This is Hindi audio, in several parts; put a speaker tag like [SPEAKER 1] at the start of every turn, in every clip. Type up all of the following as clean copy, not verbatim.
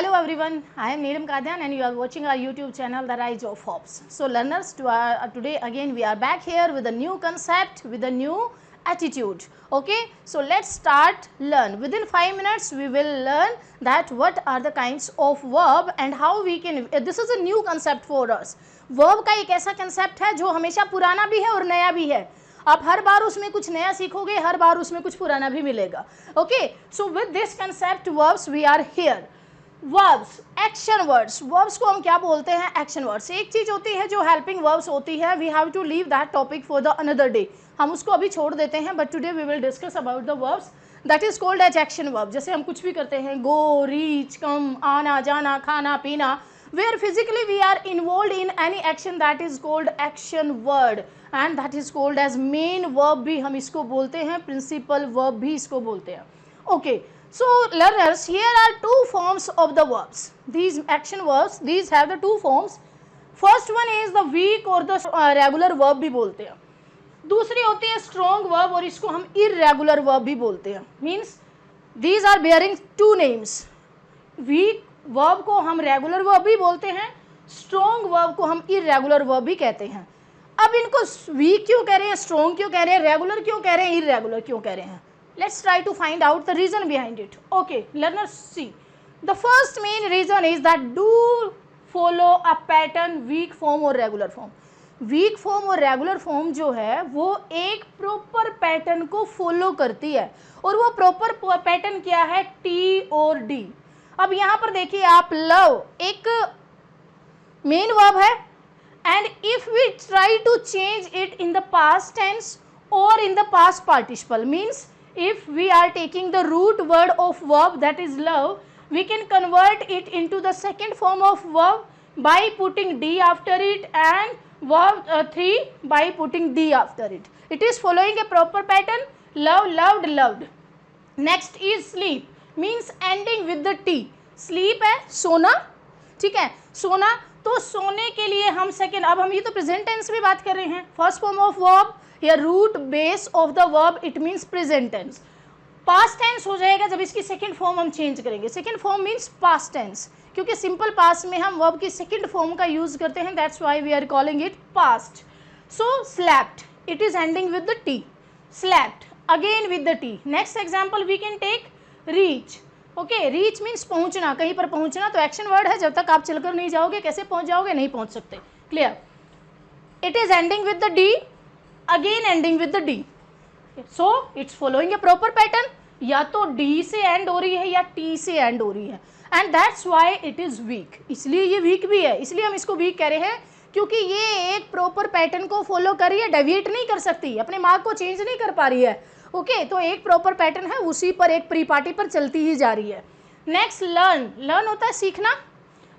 [SPEAKER 1] Hello everyone, I am Neelam Kadyan and you are watching our YouTube channel The Rise of Hobbes. So learners, today again we are back here with a new concept, with a new attitude. Okay, so let's start learn. Within 5 minutes we will learn that what are the kinds of verb and how we can, this is a new concept for us. Verb का एक ऐसा concept है जो हमेशा पुराना भी है और नया भी है. आप हर बार उसमें कुछ नया सीखोगे, हर बार उसमें कुछ पुराना भी मिलेगा. Okay, so with this concept verbs we are here. Verbs, action words. Verbs को हम क्या बोलते हैं? Action words. एक चीज होती है जो हेल्पिंग वर्ब्स होती है, we have to leave that topic for the another day. हम उसको अभी छोड़ देते हैं, but today we will discuss about the verbs that is called as action verb. जैसे हम कुछ भी करते हैं, गो, रीच, कम, आना जाना, खाना पीना, where physically we are involved in any action that is called action word and that is called as main verb भी हम इसको बोलते हैं, principal verb भी इसको बोलते हैं. Okay, so learners, here are two forms of the verbs. These action verbs, these have the two forms. First one is the weak or the regular verb भी बोलते हैं. दूसरी होती है strong verb और इसको हम irregular verb भी बोलते हैं. Means these are bearing two names. Weak verb को हम रेगुलर वर्ब भी बोलते हैं, स्ट्रॉन्ग वर्ब को हम इरेगुलर वर्ब भी कहते हैं. अब इनको वीक क्यों कह रहे हैं, स्ट्रॉन्ग क्यों कह रहे हैं, रेगुलर क्यों कह रहे हैं, इरेगुलर क्यों कह रहे हैं? Let's try to find out the reason behind it. Okay learners, see the first main reason is that do follow a pattern, weak form और रेगुलर फॉर्म. वीक फॉर्म और रेगुलर फॉर्म जो है वो एक प्रॉपर पैटर्न को फॉलो करती है, और वो प्रॉपर पैटर्न क्या है? टी और डी. अब यहाँ पर देखिए आप, लव एक मेन वर्ब है and if we try to change it in the past tense और in the past participle, means if we are taking the root word of verb that is love, we can convert it into the second form of verb by putting D after it and verb 3 by putting d after it. It is following a proper pattern. Love, loved, loved. Next is sleep, means ending with the t. sleep है सोना, ठीक है, सोना. तो सोने के लिए हम सेकेंड, अब हम ये तो प्रेजेंट टेंस में बात कर रहे हैं. फर्स्ट फॉर्म ऑफ वर्ब या root base of the verb, it means present tense. Past tense हो जाएगा जब इसकी सेकेंड फॉर्म हम चेंज करेंगे. Second form means past tense, क्योंकि सिंपल पास्ट में हम वर्ब की सेकेंड फॉर्म का यूज करते हैं, that's why we are calling it past. So slapped, it is ending with the T. Slapped again with the T. Next example we can take reach. Okay, reach means पहुंचना, कहीं पर पहुंचना. तो एक्शन वर्ड है, जब तक आप चलकर नहीं जाओगे कैसे पहुंच जाओगे? नहीं पहुंच सकते. Clear? It is ending with the D, again ending with the D. So it's following A proper pattern. या तो डी से एंड हो रही है या टी से एंड हो रही है, and that's why it is weak. इसलिए ये वीक भी है, इसलिए हम इसको वीक कह रहे हैं, क्योंकि ये एक प्रॉपर पैटर्न को फॉलो कर रही है, डेविएट नहीं कर सकती, अपने मार्क को चेंज नहीं कर पा रही है. ओके, तो एक प्रॉपर पैटर्न है, उसी पर एक प्री पार्टी पर चलती ही जा रही है. Next learn. लर्न होता है सीखना.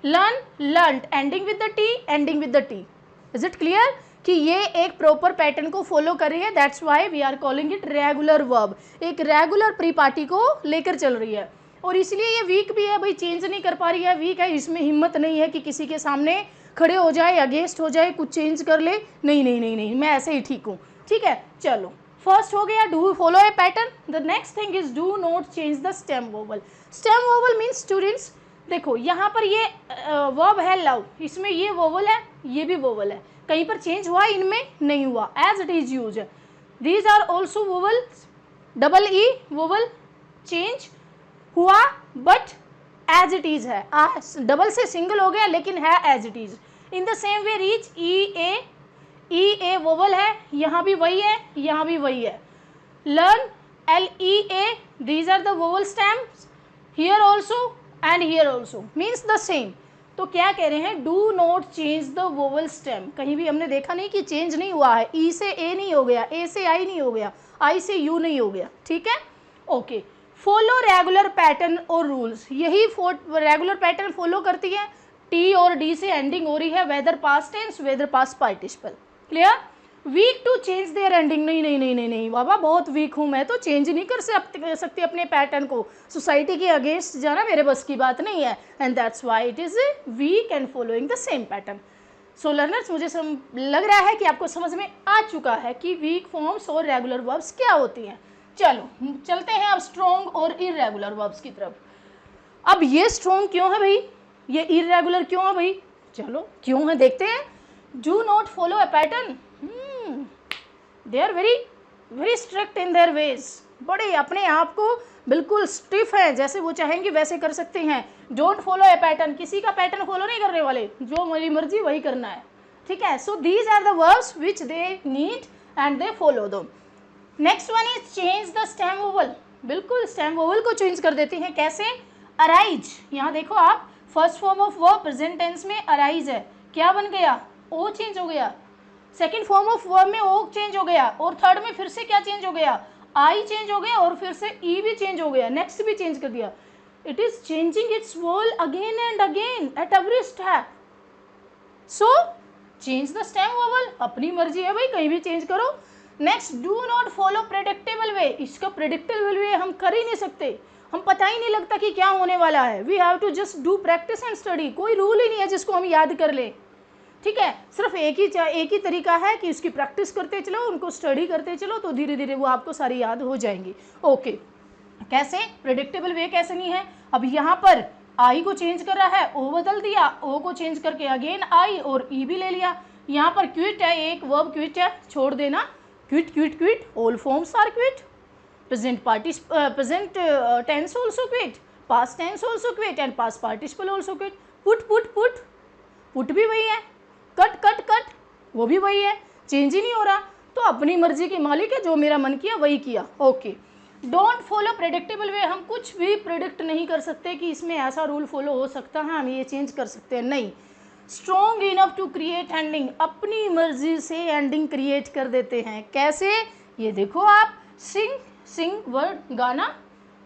[SPEAKER 1] Learn, learned, ending with the T, ending with the T. Is it clear कि ये एक प्रॉपर पैटर्न को फॉलो कर रही है, that's why we are calling it regular verb. एक रेगुलर प्री पार्टी को लेकर चल रही है, और इसलिए ये वीक भी है. भाई चेंज नहीं कर पा रही है, वीक है, इसमें हिम्मत नहीं है कि किसी के सामने खड़े हो जाए, अगेंस्ट हो जाए, कुछ चेंज कर ले. नहीं नहीं नहीं नहीं, मैं ऐसे ही ठीक हूँ. ठीक है, चलो फर्स्ट हो गया do follow A pattern. The next thing is do not change the stem vowel. Stem vowel means students, देखो यहाँ पर ये वर्ब है लव, इसमें ये वोवल है, ये भी वोवल है, कहीं पर चेंज हुआ? इनमें नहीं हुआ, as it is use. These are also vowel, double E vowel change हुआ बट एज इट इज है. डबल से सिंगल हो गया लेकिन है as it is. In the same way reach, E A vowel है, यहाँ भी वही है, यहाँ भी वही है. Learn, L E A, these are the vowel stems, here also and here also, means the same. तो क्या कह रहे हैं? Do not change the vowel stem. कहीं भी हमने देखा नहीं कि चेंज नहीं हुआ है. ई से ए नहीं हो गया, ए से आई नहीं हो गया, आई से यू नहीं हो गया. ठीक है, ओके. फॉलो रेगुलर पैटर्न और रूल्स. यही रेगुलर पैटर्न फॉलो करती है, टी और डी से एंडिंग हो रही है, whether past tense whether past participle. Clear? Weak to change their ending. नहीं नहीं नहीं नहीं नहीं बाबा, बहुत वीक हूँ मैं, तो चेंज नहीं कर सकती अपने पैटर्न को. सोसाइटी के अगेंस्ट जाना मेरे बस की बात नहीं है, and that's why it is weak and following the same pattern. So learners, मुझे लग रहा है कि आपको समझ में आ चुका है कि वीक फॉर्म्स और रेगुलर वर्ब्स क्या होती हैं. चलो चलते हैं अब स्ट्रॉन्ग और इरेगुलर वर्ब्स की तरफ. अब ये स्ट्रॉन्ग क्यों है भाई, ये इरेगुलर क्यों है भाई, चलो क्यों है देखते हैं। Do not follow a pattern, they are very very strict in their ways, बड़े अपने आप को बिल्कुल स्टिफ है, जैसे वो चाहेंगे वैसे कर सकते हैं। डोंट फॉलो ए पैटर्न, किसी का पैटर्न फॉलो नहीं करने वाले, जो मेरी मर्जी वही करना है, ठीक है। So these are the verbs which they need and they follow two. Next one is change the stem vowel, बिल्कुल स्टेम वोवल को चेंज कर देते हैं, कैसे, अराइज, यहाँ देखो आप, first form of verb present tense में अराइज है, क्या बन गया, ओ चेंज हो गया, सेकेंड फॉर्म ऑफ वर्ब में ओ चेंज हो गया, और थर्ड में फिर से क्या चेंज हो गया, आई चेंज हो गया, और फिर से ई भी चेंज हो गया, नेक्स्ट भी चेंज कर दिया। It is changing its vowel again and again at every step. So change the stem vowel, अपनी मर्जी है भाई, कहीं भी चेंज करो। Next, do not follow predictable way, इसका प्रेडिक्टेबल वे हम कर ही नहीं सकते, हम पता ही नहीं लगता कि क्या होने वाला है। We have to just do practice and study, कोई रूल ही नहीं है जिसको हम याद कर ले, ठीक है। सिर्फ एक ही तरीका है कि उसकी प्रैक्टिस करते चलो, उनको स्टडी करते चलो, तो धीरे धीरे वो आपको सारी याद हो जाएंगी। ओके, कैसे, प्रेडिक्टेबल वे कैसे नहीं है, अब यहाँ पर आई को चेंज कर रहा है, ओ बदल दिया, ओ को चेंज करके अगेन आई और ई भी ले लिया। यहाँ पर क्विट है, एक वर्ब क्विट है, छोड़ देना, quit quit quit, all forms are quit, present tense also quit, past tense also quit and past participle also quit. Put put put, put भी वही है, कट कट कट, वो भी वही है, चेंज ही नहीं हो रहा। तो अपनी मर्जी के मालिक है, जो मेरा मन किया वही किया। ओके, डोंट फॉलो प्रेडिक्टेबल वे, हम कुछ भी प्रिडिक्ट नहीं कर सकते कि इसमें ऐसा रूल फॉलो हो सकता है, हम ये चेंज कर सकते हैं, नहीं। Strong enough to create ending, अपनी मर्जी से एंडिंग क्रिएट कर देते हैं, कैसे, ये देखो आप, सिंग, सिंग वर्ड गाना,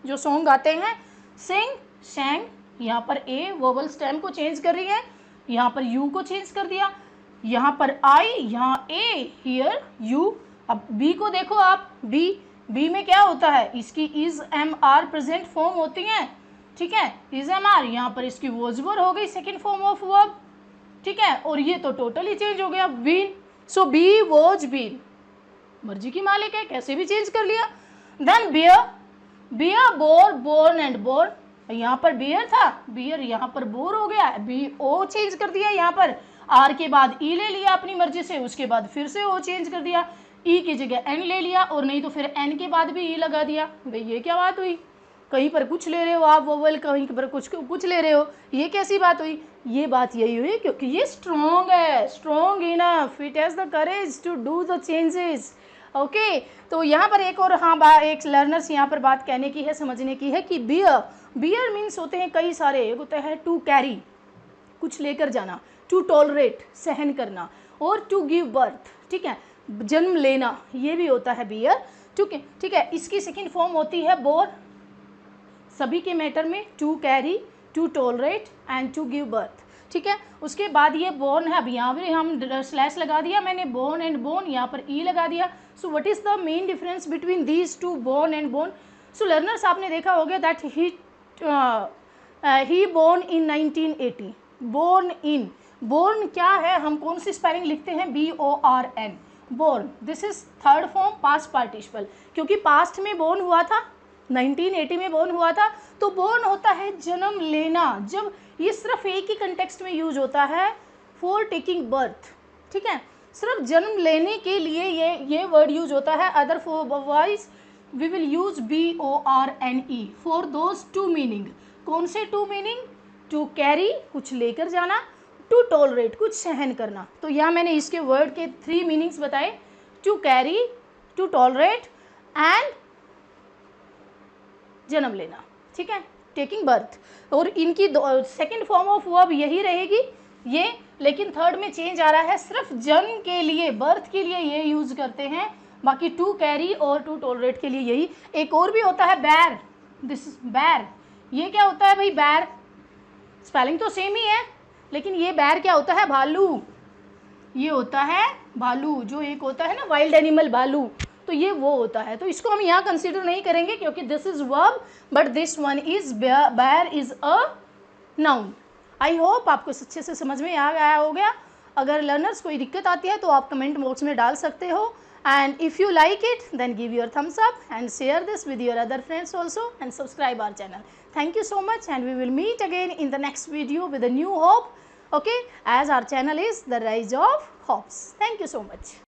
[SPEAKER 1] जो सॉन्ग गाते हैं, सिंग, सैंग, यहाँ पर ए वोवल स्टेम को चेंज कर रही है, यहाँ पर यू को चेंज कर दिया, यहाँ पर आई, यहाँ ए, हियर यू। अब बी को देखो आप, बी में क्या होता है, इसकी is am are present form होती है, ठीक है, इज एम आर, यहाँ पर इसकी वॉज वर हो गई सेकेंड फॉर्म ऑफ वर्ब, ठीक है, और ये तो टोटली चेंज हो गया, been. So be was been, मर्जी की मालिक है, कैसे भी चेंज कर लिया। Then bear, bear bore, borne and bore, यहाँ पर बियर था, बियर यहाँ पर बोर हो गया, बी ओ चेंज कर दिया, यहाँ पर आर के बाद ई ले लिया अपनी मर्जी से, उसके बाद फिर से ओ चेंज कर दिया, ई की जगह एन ले लिया, और नहीं तो फिर एन के बाद भी ई लगा दिया। भाई ये क्या बात हुई, कहीं पर कुछ ले रहे हो आप वोवल, कहीं पर कुछ ले रहे हो, ये कैसी बात हुई, ये बात यही हुई क्योंकि ये स्ट्रॉन्ग है, strong enough, it has the courage to do the changes. Okay, तो यहाँ पर एक और, हाँ, एक लर्नर्स यहाँ पर बात कहने की है, समझने की है कि बियर, बियर मीन्स होते हैं कई सारे, एक होता है टू कैरी, कुछ लेकर जाना, टू टॉलरेट, सहन करना, और टू गिव बर्थ, ठीक है, जन्म लेना, ये भी होता है बियर, ठीक है। इसकी सेकेंड फॉर्म होती है बोर, सभी के मैटर में, to carry, to tolerate and to give birth, ठीक है। उसके बाद ये बोर्न है, अब यहाँ भी हम स्लैश लगा दिया मैंने, बोर्न एंड बोर्न, यहाँ पर ई लगा दिया। So what is the main difference between these two, born and borne. So learners, आपने देखा होगा that he born in 1980, born in, born क्या है, हम कौन सी स्पेलिंग लिखते हैं, BORN, born, this is third form past participle, क्योंकि पास्ट में बोर्न हुआ था, 1980 में बोर्न हुआ था, तो बोर्न होता है जन्म लेना, जब ये सिर्फ एक ही कंटेक्स्ट में यूज होता है, फॉर टेकिंग बर्थ, ठीक है, सिर्फ जन्म लेने के लिए ये वर्ड यूज होता है, otherwise we will use BORNE for those two meaning. कौन से टू मीनिंग, टू कैरी, कुछ लेकर जाना, टू टॉलरेट, कुछ सहन करना। तो यहाँ मैंने इसके वर्ड के 3 मीनिंग्स बताए, to carry, to tolerate and जन्म लेना, ठीक है, टेकिंग बर्थ। और इनकी सेकेंड फॉर्म ऑफ वर्ब यही रहेगी ये, लेकिन थर्ड में चेंज आ रहा है, सिर्फ जन्म के लिए, बर्थ के लिए ये यूज करते हैं, बाकी टू कैरी और टू टॉलरेट के लिए यही। एक और भी होता है बैर, दिस बैर, ये क्या होता है भाई, बैर, स्पेलिंग तो सेम ही है, लेकिन ये बैर क्या होता है, भालू, ये होता है भालू, जो एक होता है ना वाइल्ड एनिमल भालू, तो ये वो होता है, तो इसको हम यहाँ कंसीडर नहीं करेंगे क्योंकि this is verb, but this one is bear is a noun. I hope आपको अच्छे से समझ में आ गया हो गया। अगर लर्नर्स कोई दिक्कत आती है तो आप कमेंट बॉक्स में डाल सकते हो, And if you like it, then give your thumbs up and share this with your other friends also, and subscribe our channel. Thank you so much, and we will meet again in the next video with a new hope, okay, as our channel is the Rise of Hopes. Thank you so much.